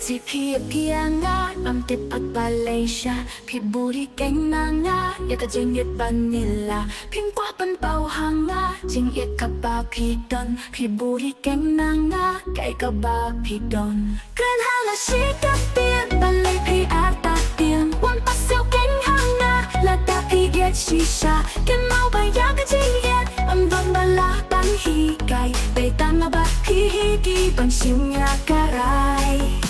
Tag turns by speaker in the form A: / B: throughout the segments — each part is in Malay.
A: Si piangat am tepat Malaysia Pi buri keng nanga ya ka jing yet vanilla Pin kwa pan pau hanga jing yet ka ba pi don Pi buri keng nanga kai ka ba pi don Kan hala si ka pian balay pi ata pian Wan pa siêu keng hanga la ta pi yet shisha Kan mau ba ya ka jing yet am don ba la ban hi kai Bay tan ma ba pi hi ki ban siêu nga karai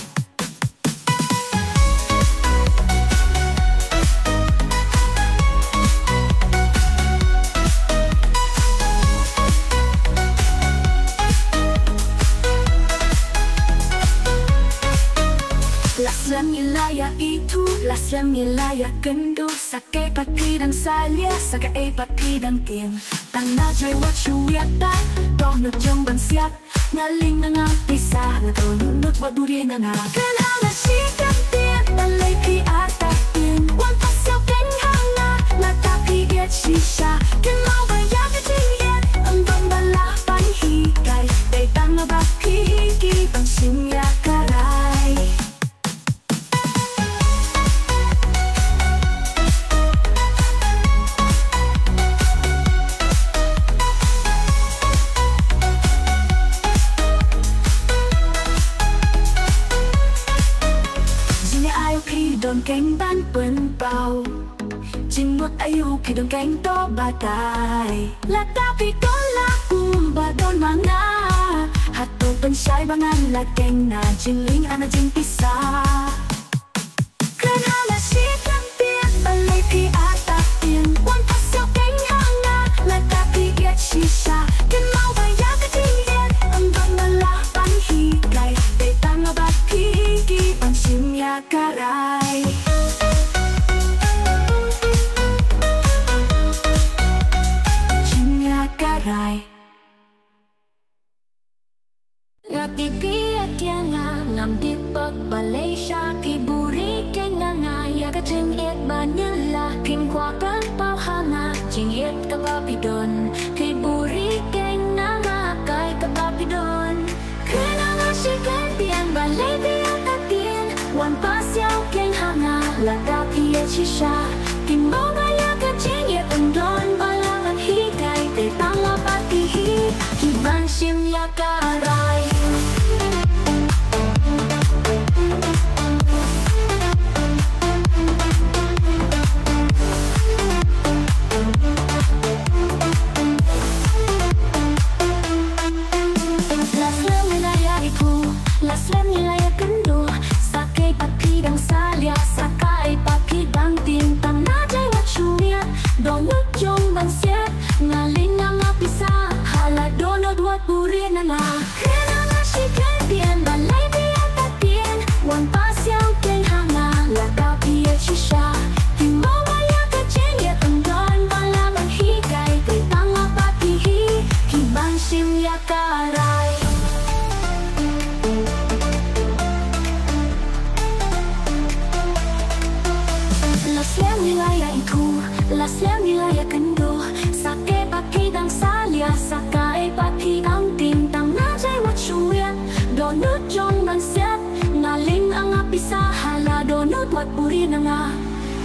A: Lasem ilaya itu, lasem ilaya kendu Sake pati dan salia, sake pati dan kin Tang na jay wat shuya ta, dong nuk jong ban siat Ngaling na nga pisa, na to nunuk wa duri na nga Kana na sikap tiyan, balay pi atak tin Wan pa siyaw keng hanga, lata pi get shisha Ken mau ba ya ka jing yet, ang bang bala pan hikay Day tang na ba pi hiki, bang simya karay Don keng ban pen pau Jing mut ayu pi don keng to batai La tapi don la ba don manga Hato pen syai bangan la keng na jing ling ana jing pisa Kan hala si kan pian balay pi atak pian Wan pa siyaw keng hanga la tapi get shisha Kan mau ba ya ka jing yet ang bang mala pan hikay Day tang ba pi hiki pan simya karay Ngati pia tianga ngam di pag Malaysia Pi buri keng nga ya ka jing yet Manila Pin kwa pan pau hanga jing yet ka papi don Pi buri keng nga kai ka papi don Kena nga si kan pian balay pian tatin Wan pa siyaw keng hanga lata pi yet shisha Pin mau nga ya ka jing yet ang don balangan hikay Te tang la pati hi Hiban sim ya karay Lasem nilaya kendu Sake papi dang salia Sakai papi dang tin Tang na jay wat shuya Donut jong bang siat Ngaling nga nga pisa Hala donut wat buri na nga Kena nga si pian balay pian tatin Wan pa siyang keng hanga Lata piya shisha Himo baya ka jen yet ang don Malamang hikay Kay tanga papi hi Hibang sim ya karay Lasem nilaya itu, lasem nilaya kendu Sake papi dang salia, sakai papi ang tim Tang na jay wat shuya, donut jong bang siat Ngaling ang apisa, hala donut wat puri na nga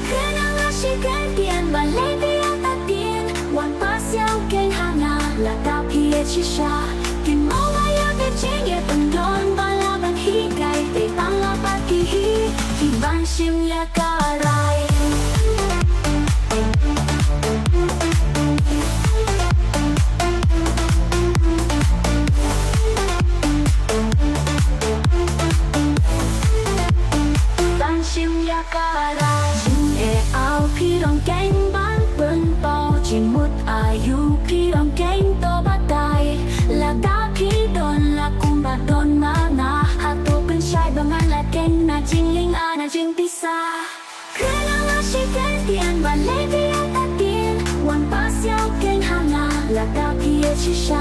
A: Kena nga si kan pian balay pian tatin Wan pa siyaw keng hanga, lata pi yet shisha Kin mau ngaya ka jing yet ang don balabang hikay Te tang la pati hi, hiban sim ya karay Pi dong keng ban pen pau Jing mut ayu pi dong keng to batai La ta pi don la kumba don mana Hato pen syai bangan la keng na jing ling ana jing pisa Kena nga si keng pian balay pian tatin Wan pa siyaw keng hanga La ta pi yet shisha